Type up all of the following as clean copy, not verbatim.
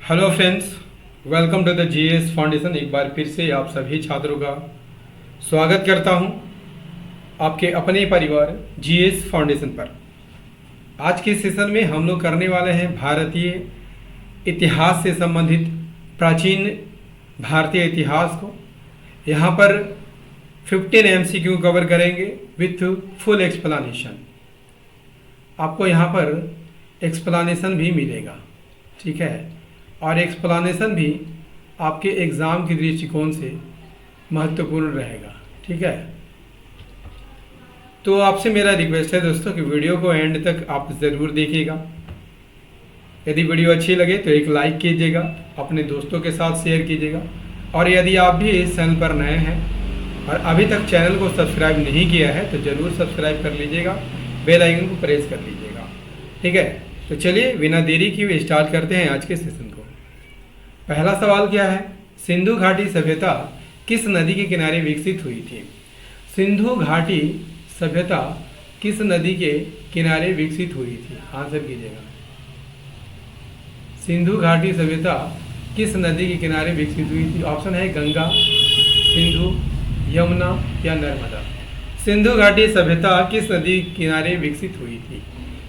Hello friends, welcome to the GS foundation. एक बार फिर से आप सभी छात्रों का स्वागत करता हूं आपके अपने परिवार जीएस फाउंडेशन पर। आज के सेशन में हम लोग करने वाले हैं भारतीय इतिहास से संबंधित प्राचीन भारतीय इतिहास को। यहाँ पर 15 एमसीक्यू कवर करेंगे विथ फुल एक्सप्लेनेशन। आपको यहाँ पर एक्सप्लेनेशन भी मिलेगा, ठीक है, और एक्सप्लेनेशन भी आपके एग्ज़ाम के दृष्टिकोण से महत्वपूर्ण रहेगा, ठीक है। तो आपसे मेरा रिक्वेस्ट है दोस्तों कि वीडियो को एंड तक आप ज़रूर देखिएगा। यदि वीडियो अच्छी लगे तो एक लाइक कीजिएगा, अपने दोस्तों के साथ शेयर कीजिएगा, और यदि आप भी इस चैनल पर नए हैं और अभी तक चैनल को सब्सक्राइब नहीं किया है तो ज़रूर सब्सक्राइब कर लीजिएगा, बेल आइकन को प्रेस कर लीजिएगा, ठीक है। तो चलिए बिना देरी किए स्टार्ट करते हैं आज के सेशन को। पहला सवाल क्या है? सिंधु घाटी सभ्यता किस नदी के किनारे विकसित हुई थी? सिंधु घाटी सभ्यता किस नदी के किनारे विकसित हुई थी? आंसर कीजिएगा। सिंधु घाटी सभ्यता किस नदी के किनारे विकसित हुई थी? ऑप्शन है गंगा, सिंधु, यमुना या नर्मदा। सिंधु घाटी सभ्यता किस नदी के किनारे विकसित हुई थी?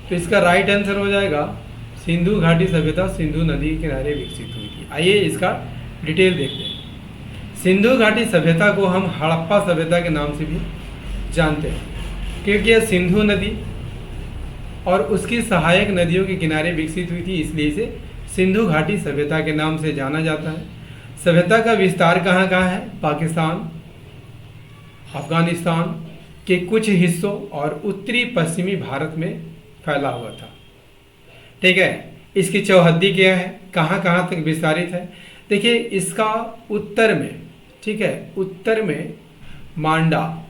तो इसका राइट आंसर हो जाएगा सिंधु घाटी सभ्यता सिंधु नदी के किनारे विकसित हुई थी। आइए इसका डिटेल देखते हैं। सिंधु घाटी सभ्यता को हम हड़प्पा सभ्यता के नाम से भी जानते हैं, क्योंकि यह सिंधु नदी और उसकी सहायक नदियों के किनारे विकसित हुई थी, इसलिए इसे सिंधु घाटी सभ्यता के नाम से जाना जाता है। सभ्यता का विस्तार कहाँ कहाँ है? पाकिस्तान, अफगानिस्तान के कुछ हिस्सों और उत्तरी पश्चिमी भारत में फैला हुआ था, ठीक है। इसकी चौहद्दी क्या है, कहाँ कहाँ तक विस्तारित है? देखिए इसका उत्तर में, ठीक है, उत्तर में मांडा,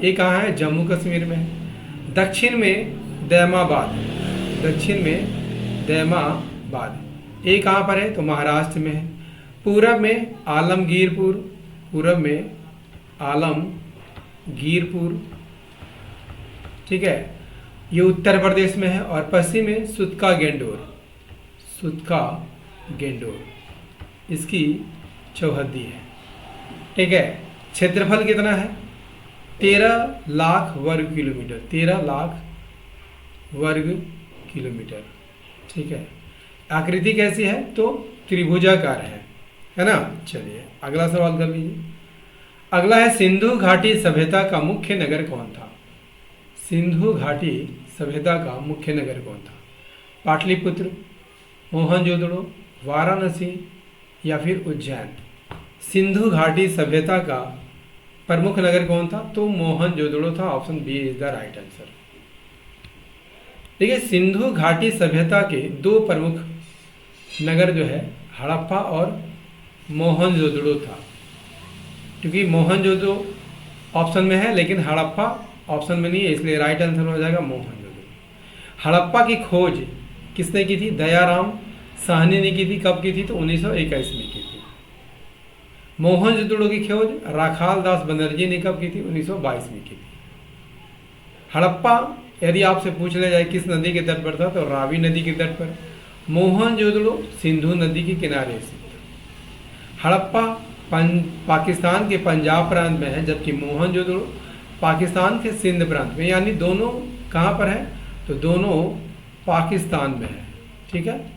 ये कहाँ है? जम्मू कश्मीर में है। दक्षिण में दैमाबाद, ये कहाँ पर है? तो महाराष्ट्र में है। पूरब में आलमगीरपुर, ठीक है, ये उत्तर प्रदेश में है। और पश्चिम में सुतका गेंडोर, इसकी चौहद्दी है, ठीक है। क्षेत्रफल कितना है? 13 लाख वर्ग किलोमीटर, 13 लाख वर्ग किलोमीटर, ठीक है। आकृति कैसी है? तो त्रिभुजाकार है ना। चलिए अगला सवाल कर लीजिए। अगला है सिंधु घाटी सभ्यता का मुख्य नगर कौन था? सिंधु घाटी सभ्यता का मुख्य नगर कौन था? पाटलिपुत्र, मोहनजोदड़ो, वाराणसी या फिर उज्जैन। सिंधु घाटी सभ्यता का प्रमुख नगर कौन था? तो मोहनजोदड़ो था। Option B is the right answer. देखिए सिंधु घाटी सभ्यता के दो प्रमुख नगर जो है हड़प्पा और मोहनजोदड़ो था, क्योंकि मोहनजोदड़ो ऑप्शन में है लेकिन हड़प्पा ऑप्शन में नहीं है, इसलिए राइट आंसर हो जाएगा मोहनजोदड़ो। हड़प्पा की खोज किसने की थी? दयाराम साहनी ने की थी। कब की थी? तो 1921 में की थी। मोहनजोदड़ो की खोज राखाल दास बनर्जी ने कब की थी? 1922 में की थी। हड़प्पा यदि आपसे पूछ लिया जाए किस नदी के तट पर था, तो रावी नदी के तट पर। मोहनजोदड़ो सिंधु नदी के किनारे स्थित था। हड़प्पा पाकिस्तान के पंजाब प्रांत में है, जबकि मोहनजोदड़ो पाकिस्तान के सिंध प्रांत में, यानी दोनों कहाँ पर है? तो दोनों पाकिस्तान में है, ठीक है।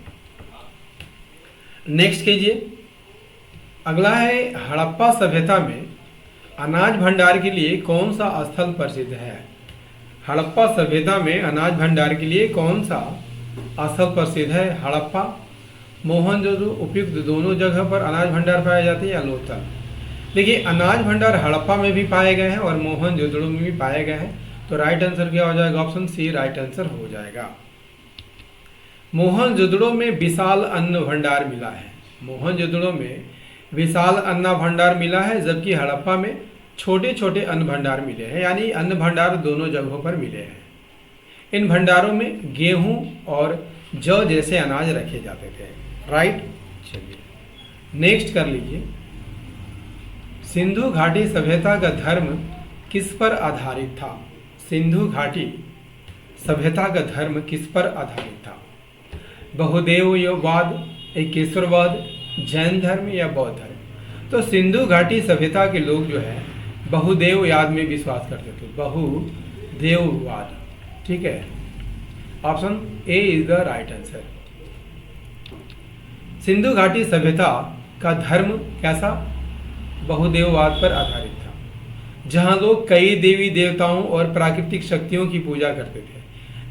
नेक्स्ट कीजिए। अगला है हड़प्पा सभ्यता में अनाज भंडार के लिए कौन सा स्थल प्रसिद्ध है? हड़प्पा सभ्यता में अनाज भंडार के लिए कौन सा स्थल प्रसिद्ध है? हड़प्पा, मोहनजोदड़ो, उपयुक्त दोनों जगह पर अनाज भंडार पाए जाते हैं या लोथल? देखिए अनाज भंडार हड़प्पा में भी पाए गए हैं और मोहनजोदड़ो में भी पाए गए हैं, तो राइट आंसर क्या हो जाएगा? ऑप्शन सी राइट आंसर हो जाएगा। मोहनजोदड़ो में विशाल अन्न भंडार मिला है। मोहनजोदड़ो में विशाल अन्न भंडार मिला है, जबकि हड़प्पा में छोटे छोटे अन्न भंडार मिले हैं, यानी अन्न भंडार दोनों जगहों पर मिले हैं। इन भंडारों में गेहूं और जौ जैसे अनाज रखे जाते थे, राइट। चलिए नेक्स्ट कर लीजिए। सिंधु घाटी सभ्यता का धर्म किस पर आधारित था? सिंधु घाटी सभ्यता का धर्म किस पर आधारित था? बहुदेववाद, एकेश्वरवाद, जैन धर्म या बौद्ध धर्म। तो सिंधु घाटी सभ्यता के लोग जो है बहुदेववाद में विश्वास करते थे, बहुदेववाद। ठीक है, option A is the right answer. Sindhu घाटी सभ्यता का धर्म कैसा? बहुदेववाद पर आधारित था, जहां लोग कई देवी देवताओं और प्राकृतिक शक्तियों की पूजा करते थे।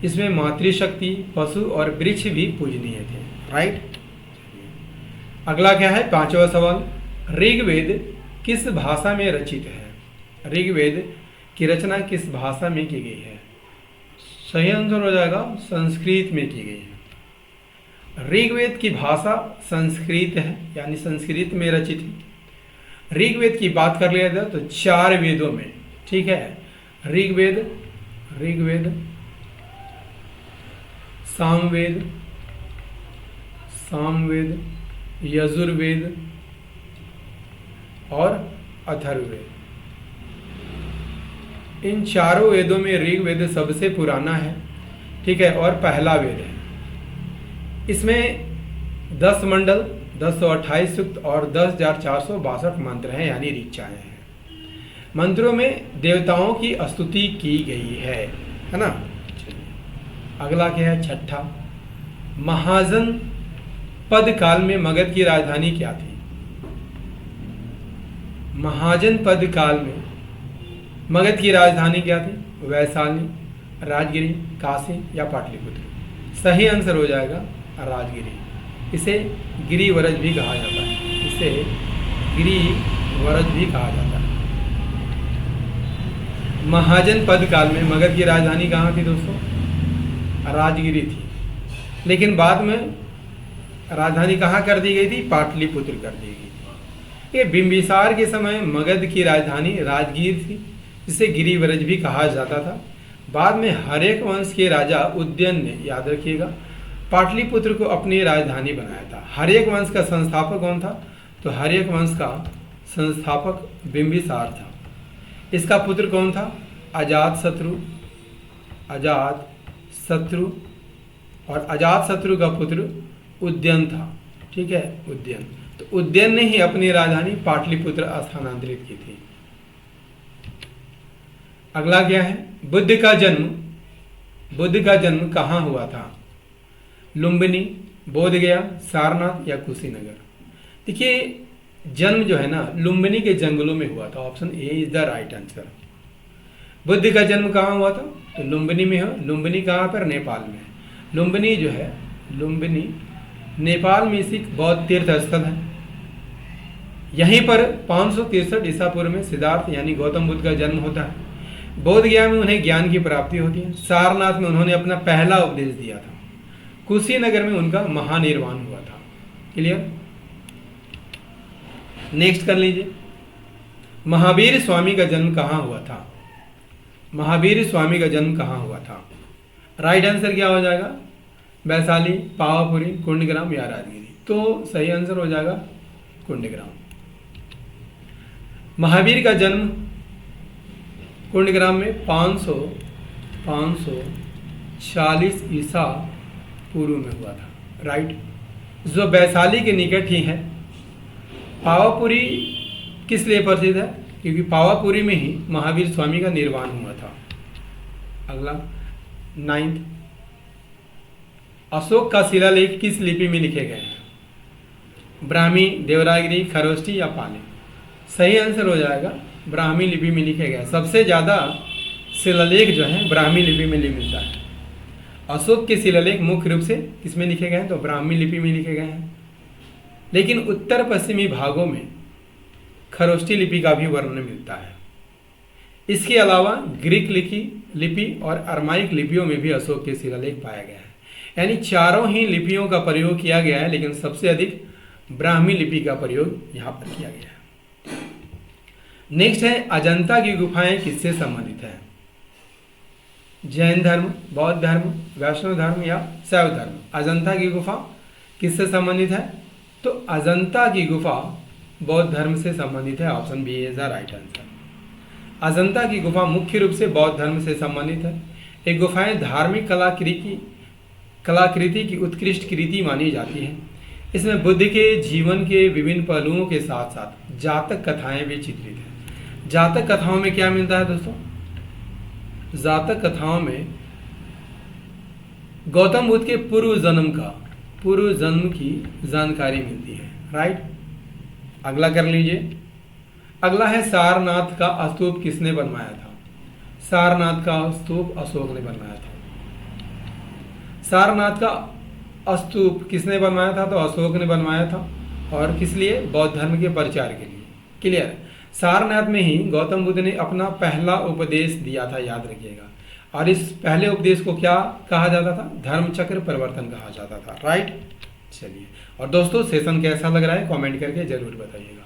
इसमें मातृशक्ति, पशु और वृक्ष भी पूजनीय थे। राइट। अगला क्या है? पांचवा सवाल, ऋग्वेद किस भाषा में रचित है? ऋग्वेद की रचना किस भाषा में की गई है? सही आंसर हो जाएगा संस्कृत में की गई है। ऋग्वेद की भाषा संस्कृत है, यानी संस्कृत में रचित है। ऋग्वेद की बात कर लिया जाए तो 4 वेदों में, ठीक है, ऋग्वेद, सामवेद, यजुर्वेद और अथर्ववेद। इन चारों वेदों में ऋग्वेद सबसे पुराना है, ठीक है, और पहला वेद है। इसमें 10 मंडल, 1028 सूक्त और 10,462 मंत्र हैं, यानी ऋचाएं हैं। मंत्रों में देवताओं की स्तुति की गई है ना। अगला क्या है? छठा, महाजन पद काल में मगध की राजधानी क्या थी? महाजन पद काल में मगध की राजधानी क्या थी? वैशाली, राजगिरी, काशी या पाटलिपुत्र। सही आंसर हो जाएगा राजगिरी। इसे गिरिवरज भी कहा जाता है, इसे गिरिवरज भी कहा जाता है। महाजन पद काल में मगध की राजधानी कहाँ थी दोस्तों? राजगिरी थी, लेकिन बाद में राजधानी कहाँ कर दी गई थी? पाटलिपुत्र कर दी गई थी। ये बिंबिसार के समय मगध की राजधानी राजगीर थी, जिसे गिरिवरज भी कहा जाता था। बाद में हर्यक वंश के राजा उदयन ने, याद रखिएगा, पाटलिपुत्र को अपनी राजधानी बनाया था। हर्यक वंश का संस्थापक कौन था? तो हर्यक वंश का संस्थापक बिंबिसार था। इसका पुत्र कौन था? अजातशत्रु, और अजातशत्रु का पुत्र उदयन था। ठीक है, उदयन। तो उदयन ने ही अपनी राजधानी पाटलिपुत्र स्थानांतरित की थी। अगला क्या है? बुद्ध का जन्म कहाँ हुआ था? लुम्बिनी, बोधगया, सारनाथ या कुशीनगर। देखिए, जन्म जो है ना लुम्बिनी के जंगलों में हुआ था। Option A is the right answer. Buddha का जन्म कहाँ हुआ था? तो लुम्बिनी में हो। लुम्बिनी कहाँ पर? नेपाल में। लुम्बिनी जो है, लुम्बिनी नेपाल में स्थित बौद्ध तीर्थ स्थल है। यहीं पर 563 ईसा पूर्व में सिद्धार्थ यानी गौतम बुद्ध का जन्म होता है। बोधगया में उन्हें ज्ञान की प्राप्ति होती है। सारनाथ में उन्होंने अपना पहला उपदेश दिया था। कुशीनगर में उनका महानिर्वाण हुआ था। क्लियर? नेक्स्ट कर लीजिए, महावीर स्वामी का जन्म कहाँ हुआ था? महावीर स्वामी का जन्म कहाँ हुआ था? राइट आंसर क्या हो जाएगा? वैशाली, पावापुरी, कुंडग्राम या राजगिरी। तो सही आंसर हो जाएगा कुंडग्राम। महावीर का जन्म कुंडग्राम में 540 ईसा पूर्व में हुआ था। राइट। जो वैशाली के निकट ही है। पावापुरी किस लिए प्रसिद्ध है? क्योंकि पावापुरी में ही महावीर स्वामी का निर्वाण हुआ था। अगला 9th, अशोक का शिलालेख किस लिपि में लिखे गए हैं? ब्राह्मी, देवनागरी, खरोष्टी या पाली। सही आंसर हो जाएगा ब्राह्मी लिपि में लिखे गए। सबसे ज़्यादा शिलालेख जो है ब्राह्मी लिपि में मिलता है। अशोक के शिलालेख मुख्य रूप से किसमें लिखे गए हैं? तो ब्राह्मी लिपि में लिखे गए हैं। लेकिन उत्तर पश्चिमी भागों में खरोष्टी लिपि का भी वर्णन मिलता है। इसके अलावा ग्रीक लिपि और अरमाइक लिपियों में भी अशोक के शिलालेख पाया गया है। यानी चारों ही लिपियों का प्रयोग किया गया है, लेकिन सबसे अधिक ब्राह्मी लिपि का प्रयोग यहाँ पर किया गया है। नेक्स्ट है, अजंता की गुफाएं किससे संबंधित है? जैन धर्म, बौद्ध धर्म, वैष्णव धर्म या शैव धर्म। अजंता की गुफा किससे संबंधित है? तो अजंता की गुफा बौद्ध धर्म से संबंधित है। Option B is the right answer. Ajanta की गुफा मुख्य रूप से बौद्ध धर्म से संबंधित है। ये गुफाएं धार्मिक कलाकृति की उत्कृष्ट कृति मानी जाती है। इसमें बुद्ध के जीवन के विभिन्न पहलुओं के साथ साथ जातक कथाएं भी चित्रित हैं। जातक कथाओं में क्या मिलता है दोस्तों? जातक कथाओं में गौतम बुद्ध के पूर्व जन्म की जानकारी मिलती है। राइट, अगला कर लीजिए। अगला है सारनाथ का स्तूप किसने बनवाया था? सारनाथ का स्तूप अशोक ने बनवाया था। सारनाथ का स्तूप किसने बनवाया था? तो अशोक ने बनवाया था। और किस लिए? बौद्ध धर्म के प्रचार के लिए। क्लियर। सारनाथ में ही गौतम बुद्ध ने अपना पहला उपदेश दिया था, याद रखिएगा। और इस पहले उपदेश को क्या कहा जाता था? धर्म चक्र परिवर्तन कहा जाता था। राइट, चलिए। और दोस्तों सेशन कैसा लग रहा है कमेंट करके जरूर बताइएगा।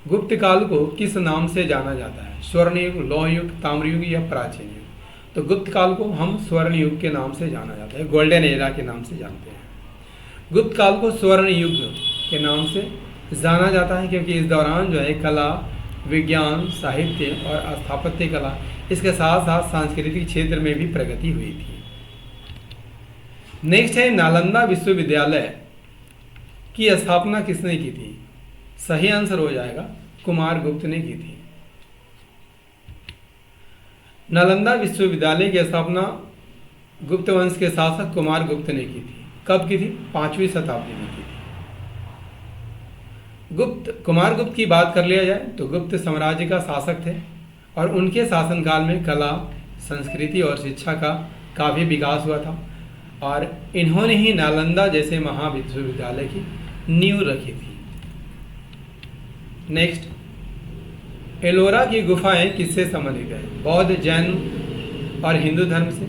गुप्त काल को किस नाम से जाना जाता है? स्वर्ण युग, लौह युग, ताम्र युग या प्राचीन युग? तो गुप्त काल को हम स्वर्ण युग के नाम से जाना जाता है, गोल्डन एरा के नाम से जानते हैं। गुप्त काल को स्वर्ण युग के नाम से जाना जाता है क्योंकि इस दौरान जो है कला, विज्ञान, साहित्य और स्थापत्य कला, इसके साथ साथ सांस्कृतिक क्षेत्र में भी प्रगति हुई थी। नेक्स्ट है नालंदा विश्वविद्यालय की स्थापना किसने की थी? सही आंसर हो जाएगा कुमार गुप्त ने की थी। नालंदा विश्वविद्यालय की स्थापना गुप्त वंश के शासक कुमार गुप्त ने की थी। कब की थी? 5वीं शताब्दी में की थी। कुमार गुप्त की बात कर लिया जाए तो गुप्त साम्राज्य का शासक थे और उनके शासनकाल में कला, संस्कृति और शिक्षा का काफ़ी विकास हुआ था और इन्होंने ही नालंदा जैसे महाविश्वविद्यालय की नींव रखी थी। नेक्स्ट, एलोरा की गुफाएं किससे संबंधित है? बौद्ध, जैन और हिंदू धर्म से,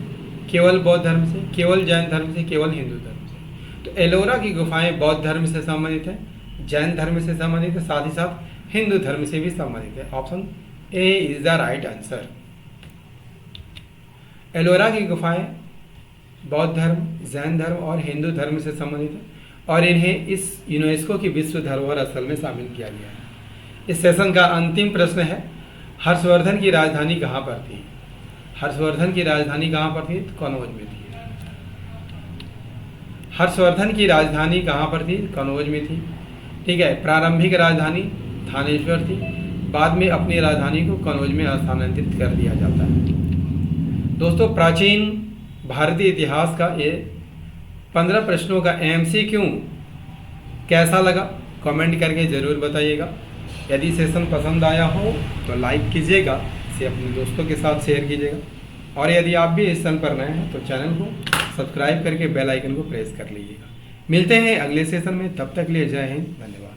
केवल बौद्ध धर्म से, केवल जैन धर्म से, केवल हिंदू धर्म से? तो एलोरा की गुफाएं बौद्ध धर्म से संबंधित है, जैन धर्म से संबंधित है, साथ ही साथ हिंदू धर्म से भी संबंधित है। Option A is the right answer. Ellora की गुफाएं बौद्ध धर्म, जैन धर्म और हिंदू धर्म से संबंधित है और इन्हें इस यूनेस्को की विश्व धरोहर स्थल में शामिल किया गया है। इस सेशन का अंतिम प्रश्न है, हर्षवर्धन की राजधानी कहाँ पर थी? हर्षवर्धन की राजधानी कहाँ पर थी? तो कनौज में थी। हर्षवर्धन की राजधानी कहाँ पर थी? कनौज में थी। ठीक है, प्रारंभिक राजधानी थानेश्वर थी, बाद में अपनी राजधानी को कनौज में स्थानांतरित कर दिया जाता है। दोस्तों प्राचीन भारतीय इतिहास का ये 15 प्रश्नों का MCQ कैसा लगा कमेंट करके ज़रूर बताइएगा। यदि सेशन पसंद आया हो तो लाइक कीजिएगा, इसे अपने दोस्तों के साथ शेयर कीजिएगा और यदि आप भी इस सेशन पर नए हैं तो चैनल को सब्सक्राइब करके बेल आइकन को प्रेस कर लीजिएगा। मिलते हैं अगले सेशन में, तब तक लिए जय हिंद, धन्यवाद।